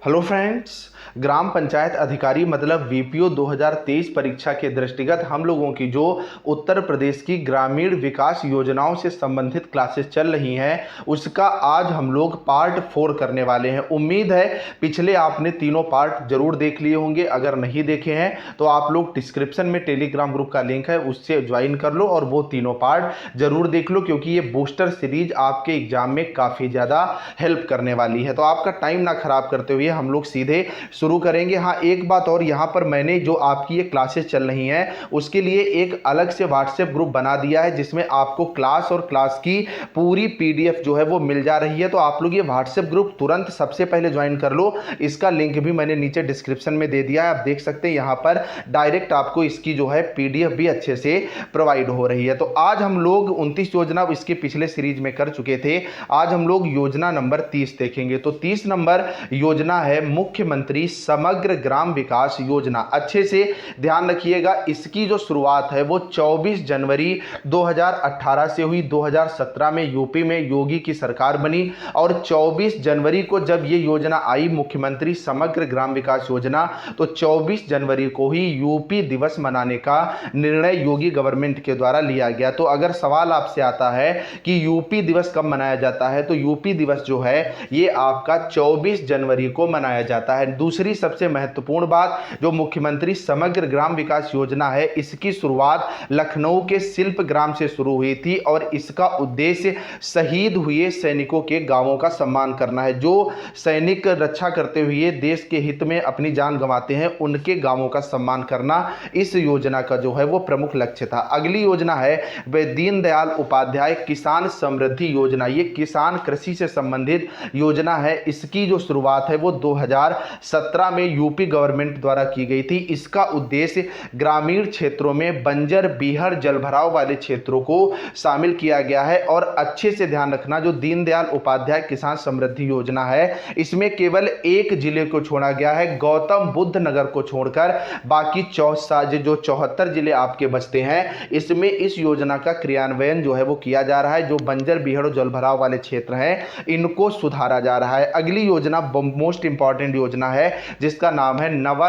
Hello friends, ग्राम पंचायत अधिकारी मतलब VPO 2023 परीक्षा के दृष्टिगत हम लोगों की जो उत्तर प्रदेश की ग्रामीण विकास योजनाओं से संबंधित क्लासेस चल रही हैं उसका आज हम लोग पार्ट 4 करने वाले हैं। उम्मीद है पिछले आपने तीनों पार्ट जरूर देख लिए होंगे। अगर नहीं देखे हैं तो आप लोग डिस्क्रिप्शन में टेलीग्राम ग्रुप का लिंक है, उससे ज्वाइन कर लो और वो तीनों पार्ट जरूर देख लो, क्योंकि ये बूस्टर सीरीज आपके एग्जाम में काफ़ी ज़्यादा हेल्प करने वाली है। तो आपका टाइम ना खराब करते हुए हम लोग सीधे शुरू करेंगे। हाँ, एक बात और, यहाँ पर मैंने जो आपकी ये क्लासेस चल रही हैं उसके लिए एक अलग से व्हाट्सएप ग्रुप बना दिया है, जिसमें आपको क्लास और क्लास की पूरी पीडीएफ जो है वो मिल जा रही है। तो आप लोग ये व्हाट्सएप ग्रुप तुरंत सबसे पहले ज्वाइन कर लो। इसका लिंक भी मैंने नीचे डिस्क्रिप्शन में दे दिया है, आप देख सकते हैं। यहाँ पर डायरेक्ट आपको इसकी जो है पीडीएफ भी अच्छे से प्रोवाइड हो रही है। तो आज हम लोग 29 योजना इसके पिछले सीरीज में कर चुके थे। आज हम लोग योजना नंबर 30 देखेंगे। तो 30 नंबर योजना है मुख्यमंत्री समग्र ग्राम विकास योजना। अच्छे से ध्यान रखिएगा, इसकी जो शुरुआत है वो 24 जनवरी 2018 से हुई। 2017 में यूपी में योगी की सरकार बनी और 24 जनवरी को जब ये योजना आई मुख्यमंत्री समग्र ग्राम विकास योजना, तो 24 जनवरी को ही यूपी दिवस मनाने का निर्णय योगी गवर्नमेंट के द्वारा लिया गया। तो अगर सवाल आपसे आता है कि यूपी दिवस कब मनाया जाता है, तो यूपी दिवस जो है ये आपका 24 जनवरी को मनाया जाता है। दूसरी सबसे महत्वपूर्ण बात, जो मुख्यमंत्री समग्र ग्राम विकास योजना है, इसकी शुरुआत लखनऊ के शिल्प ग्राम से शुरू हुई थी और इसका उद्देश्य शहीद हुए सैनिकों के गांवों का सम्मान करना है। जो सैनिक रक्षा करते हुए देश के हित में अपनी जान गंवाते हैं, उनके गांवों का सम्मान करना इस योजना का जो है वो प्रमुख लक्ष्य था। अगली योजना है दीनदयाल उपाध्याय किसान समृद्धि योजना। ये किसान कृषि से संबंधित योजना है। इसकी जो शुरुआत है वो 2017 में यूपी गवर्नमेंट द्वारा की गई थी। इसका उद्देश्य ग्रामीण क्षेत्रों में बंजर बीहड़ जलभराव वाले क्षेत्रों को शामिल किया गया है। और अच्छे से ध्यान रखना, जो दीनदयाल उपाध्याय किसान समृद्धि योजना है, इसमें केवल एक जिले को छोड़ा गया है, गौतम बुद्ध नगर को छोड़कर बाकी जो 74 जिले आपके बचते हैं, इसमें इस योजना का क्रियान्वयन जो है वो किया जा रहा है। जो बंजर बीहड़ और जलभराव वाले क्षेत्र हैं, इनको सुधारा जा रहा है। अगली योजना मोस्ट इंपॉर्टेंट योजना है, जिसका नाम है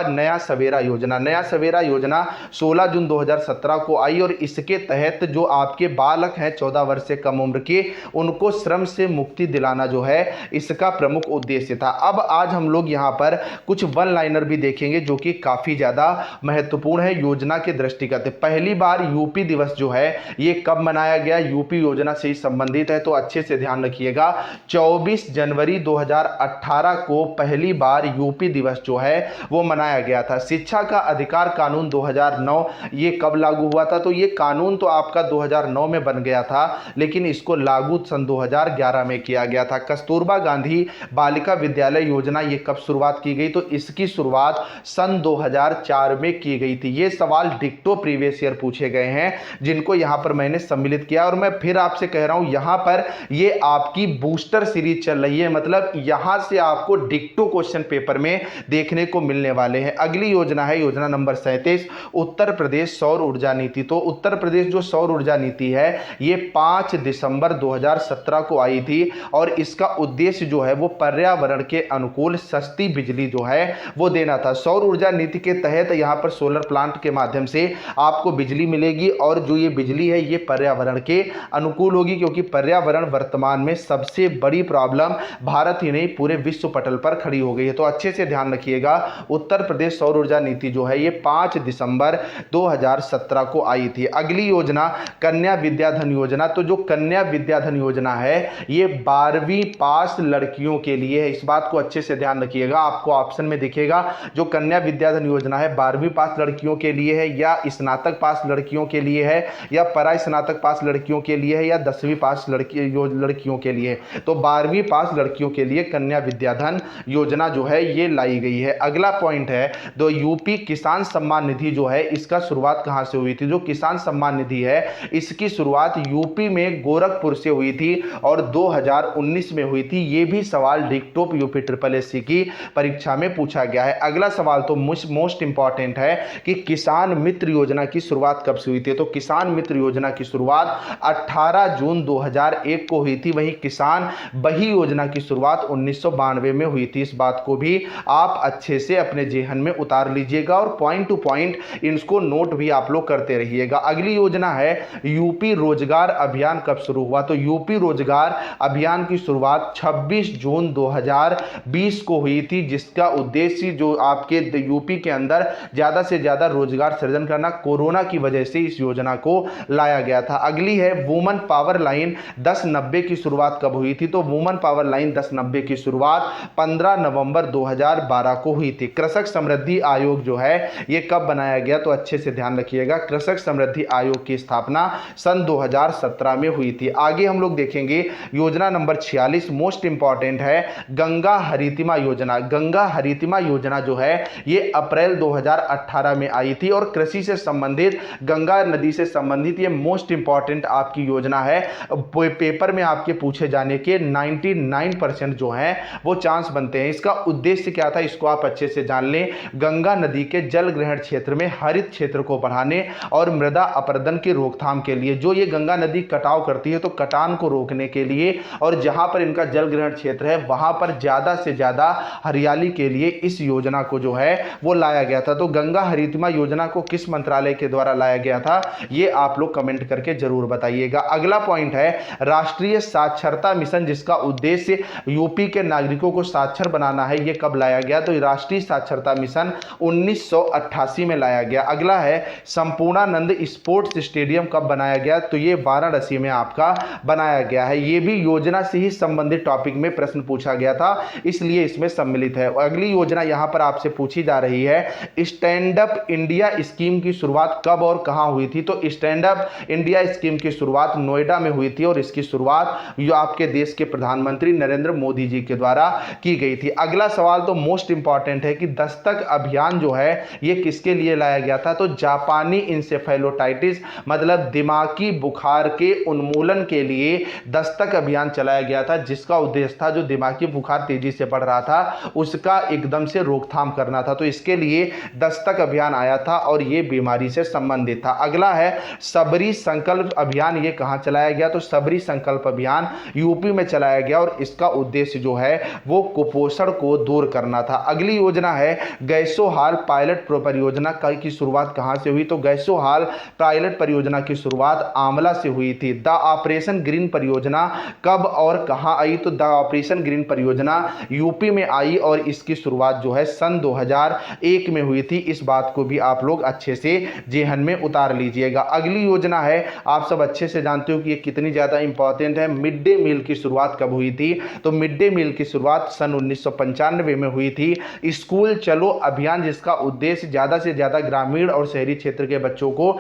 नया सवेरा योजना। नया सवेरा योजना 16 जून 2017 को आई और इसके तहत जो आपके बालक हैं 14 वर्ष से कम उम्र के, उनको श्रम से मुक्ति दिलाना जो है इसका प्रमुख उद्देश्य था। अब आज हम लोग यहाँ पर कुछ वन लाइनर भी देखेंगे जो कि काफी ज्यादा महत्वपूर्ण है योजना के दृष्टिगत। पहली बार यूपी दिवस जो है ये कब मनाया गया, यूपी योजना से ही संबंधित है, तो अच्छे से ध्यान रखिएगा। 24 जनवरी 2018 को पहली बार यूपी दिवस जो है वो मनाया गया था। शिक्षा का अधिकार कानून 2009 ये कब लागू हुआ था, तो ये कानून तो आपका 2009 में बन गया था, लेकिन इसको लागू सन 2011 में किया गया था। कस्तूरबा गांधी बालिका विद्यालय योजना ये कब शुरुआत की गई, तो इसकी शुरुआत सन 2004 में की गई थी। ये सवाल डिक्टो प्रीवियस ईयर पूछे गए हैं, जिनको यहां पर मैंने सम्मिलित किया। और मैं फिर आपसे कह रहा हूं, यहां पर ये आपकी बूस्टर सीरीज चल रही है, मतलब यहां से आपको डिक्टो क्वेश्चन पेपर में देखने को मिलने वाले हैं। अगली योजना है योजना नंबर 37, उत्तर प्रदेश सौर ऊर्जा नीति। तो उत्तर प्रदेश जो सौर ऊर्जा नीति है ये 5 दिसंबर 2017 को आई थी और इसका उद्देश्य जो है वो पर्यावरण के अनुकूल सस्ती बिजली जो है वो देना था। सौर ऊर्जा नीति के तहत यहाँ पर सोलर प्लांट के माध्यम से आपको बिजली मिलेगी और जो ये बिजली है ये पर्यावरण के अनुकूल होगी, क्योंकि पर्यावरण वर्तमान में सबसे बड़ी प्रॉब्लम भारत ही नहीं पूरे विश्व पटल पर खड़ी हो गई है। तो अच्छे से ध्यान रखिएगा, उत्तर प्रदेश सौर ऊर्जा नीति जो है ये 5 दिसंबर 2017 को आई थी। अगली योजना कन्या विद्याधन योजना। तो जो कन्या विद्याधन योजना है ये 12वीं पास लड़कियों के लिए है। इस बात को अच्छे से ध्यान रखिएगा, आपको ऑप्शन में दिखेगा जो कन्या विद्याधन योजना है 12वीं पास लड़कियों के लिए है, या स्नातक पास लड़कियों के लिए है, या परा स्नातक पास लड़कियों के लिए है, या 10वीं पास लड़कियों के लिए। तो 12वीं पास लड़कियों के लिए कन्या विद्याधन योजना जो है ये लाई गई है। अगला पॉइंट है दो यूपी किसान सम्मान निधि जो है, इसका शुरुआत कहां से हुई थी। जो किसान सम्मान निधि है इसकी शुरुआत यूपी में गोरखपुर से हुई थी और 2019 में हुई थी। ये भी सवाल डिक्टोप यूपी SSS की परीक्षा में पूछा गया है। अगला सवाल तो मोस्ट इंपॉर्टेंट है कि किसान मित्र योजना की शुरुआत कब से हुई थी। तो किसान मित्र योजना की शुरुआत 18 जून 2001 को हुई थी। वहीं किसान बही योजना की शुरुआत 1992 में हुई थी। इस बात को भी आप अच्छे से अपने जेहन में उतार लीजिएगा और पॉइंट टू पॉइंट इसको नोट भी आप लोग करते रहिएगा। अगली योजना है यूपी रोजगार अभियान कब शुरू हुआ? तो यूपी रोजगार अभियान की शुरुआत 26 जून 2020 को हुई थी, जिसका उद्देश्य जो आपके यूपी के अंदर ज्यादा से ज्यादा रोजगार सृजन करना, कोरोना की वजह से इस योजना को लाया गया था। अगली है वुमन पावर लाइन 1090 की शुरुआत कब हुई थी? तो वुमन पावर लाइन 1090 की शुरुआत 15 नवंबर 2012 को हुई थी। कृषक समृद्धि आयोग जो है ये कब बनाया गया? तो अच्छे से ध्यान रखिएगा, कृषक समृद्धि आयोग की स्थापना सन 2017 में हुई थी। आगे हम लोग देखेंगे योजना नंबर 46 मोस्ट इंपॉर्टेंट है गंगा हरितिमा योजना। गंगा हरितिमा योजना जो है ये अप्रैल 2018 में आई थी और कृषि से संबंधित, गंगा नदी से संबंधित ये मोस्ट इंपॉर्टेंट आपकी योजना है। पेपर में आपके पूछे जाने के 99% जो है वो चांस बनते हैं। इसका उद्देश्य क्या था इसको आप अच्छे से जान लें। गंगा नदी के जल ग्रहण क्षेत्र में हरित क्षेत्र को बढ़ाने और मृदा अपरदन की रोकथाम के लिए, जो ये गंगा नदी कटाव करती है तो कटान को रोकने के लिए, और जहां पर इनका जल ग्रहण क्षेत्र है वहां पर ज्यादा से ज्यादा हरियाली के लिए इस योजना को जो है वो लाया गया था। तो गंगा हरितिमा योजना को किस मंत्रालय के द्वारा लाया गया था ये आप लोग कमेंट करके जरूर बताइएगा। अगला पॉइंट है राष्ट्रीय साक्षरता मिशन, जिसका उद्देश्य यूपी के नागरिकों को साक्षर बनाना है, ये कब लाया गया? तो राष्ट्रीय साक्षरता मिशन 1988 में लाया गया। अगला है संपूर्णानंद स्पोर्ट्स स्टेडियम कब बनाया गया? तो ये वाराणसी में आपका बनाया गया है। ये भी योजना से ही संबंधित टॉपिक में प्रश्न पूछा गया था, इसलिए इसमें सम्मिलित है। अगली योजना यहां पर आपसे पूछी जा रही है स्टैंड अप इंडिया स्कीम की शुरुआत कब और कहां हुई थी? तो स्टैंड अप इंडिया स्कीम की शुरुआत नोएडा में हुई थी और इसकी शुरुआत जो आपके देश के प्रधानमंत्री नरेंद्र मोदी जी के द्वारा की गई थी। अगला सवाल तो मोस्ट इंपॉर्टेंट है कि दस्तक अभियान जो है ये किसके लिए लाया गया था? तो जापानी इंसेफेलोटाइटिस मतलब दिमागी बुखार के उन्मूलन के लिए दस्तक अभियान चलाया गया था, जिसका उद्देश्य था जो दिमागी बुखार तेजी से बढ़ रहा था उसका एकदम से रोकथाम करना था। तो इसके लिए दस्तक अभियान आया था और ये बीमारी से संबंधित था। अगला है सबरी संकल्प अभियान, ये कहां चलाया गया? तो सबरी संकल्प अभियान यूपी में चलाया गया और इसका उद्देश्य जो है वो कुपोषण को दूर करना था। अगली योजना है गैसोहाल पायलट परियोजना की शुरुआत कहां से हुई? तो गैसोहाल पायलट परियोजना की शुरुआत आंवला से हुई थी। द ऑपरेशन ग्रीन परियोजना कब और कहां आई? तो द ऑपरेशन ग्रीन परियोजना यूपी में आई और इसकी शुरुआत जो है सन 2001 में हुई थी। इस बात को भी आप लोग अच्छे से जेहन में उतार लीजिएगा। अगली योजना है, आप सब अच्छे से जानते हो कि ये कितनी ज्यादा इंपॉर्टेंट है, मिड डे मील की शुरुआत कब हुई थी? तो मिड डे मील की शुरुआत सन 1995 में हुई थी। स्कूल चलो अभियान, जिसका उद्देश्य ज्यादा से ज्यादा ग्रामीण और शहरी क्षेत्र के बच्चों को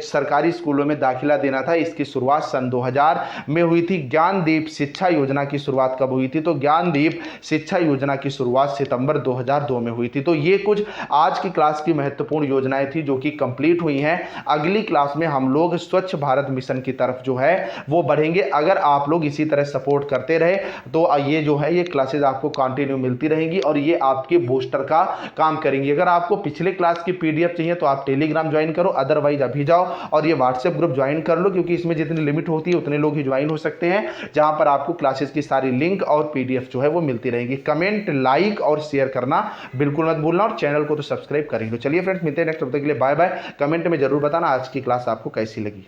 सरकारी स्कूलों में दाखिला देना था, इसकी शुरुआत सन 2000 में हुई थी। ज्ञानदीप शिक्षा योजना की शुरुआत कब हुई थी? तो ज्ञानदीप शिक्षा योजना की शुरुआत सितंबर 2002 में हुई थी। तो ये कुछ आज की क्लास की महत्वपूर्ण योजनाएं थी जो कि कंप्लीट हुई हैं। अगली क्लास में हम लोग स्वच्छ भारत मिशन की तरफ जो है वो बढ़ेंगे। अगर आप लोग इसी तरह सपोर्ट करते रहे तो ये जो है ये क्लासेज आपको कंटिन्यू मिलती रहेंगी और ये आपके बूस्टर का काम करेंगी। अगर आपको पिछले क्लास की पीडीएफ चाहिए तो आप टेलीग्राम ज्वाइन करो, अदरवाइज अभी जाओ और ये व्हाट्सएप ग्रुप ज्वाइन कर लो, क्योंकि इसमें जितनी लिमिट होती है उतने लोग ही ज्वाइन हो सकते हैं, जहां पर आपको क्लासेस की सारी लिंक और पीडीएफ जो है वो मिलती रहेंगी। कमेंट, लाइक और शेयर करना बिल्कुल मत भूलना और चैनल को तो सब्सक्राइब करेंगे। चलिए फ्रेंड्स, मिलते हैं नेक्स्ट, तब तक के लिए बाय बाय। कमेंट में जरूर बताना आज की क्लास आपको कैसी लगी।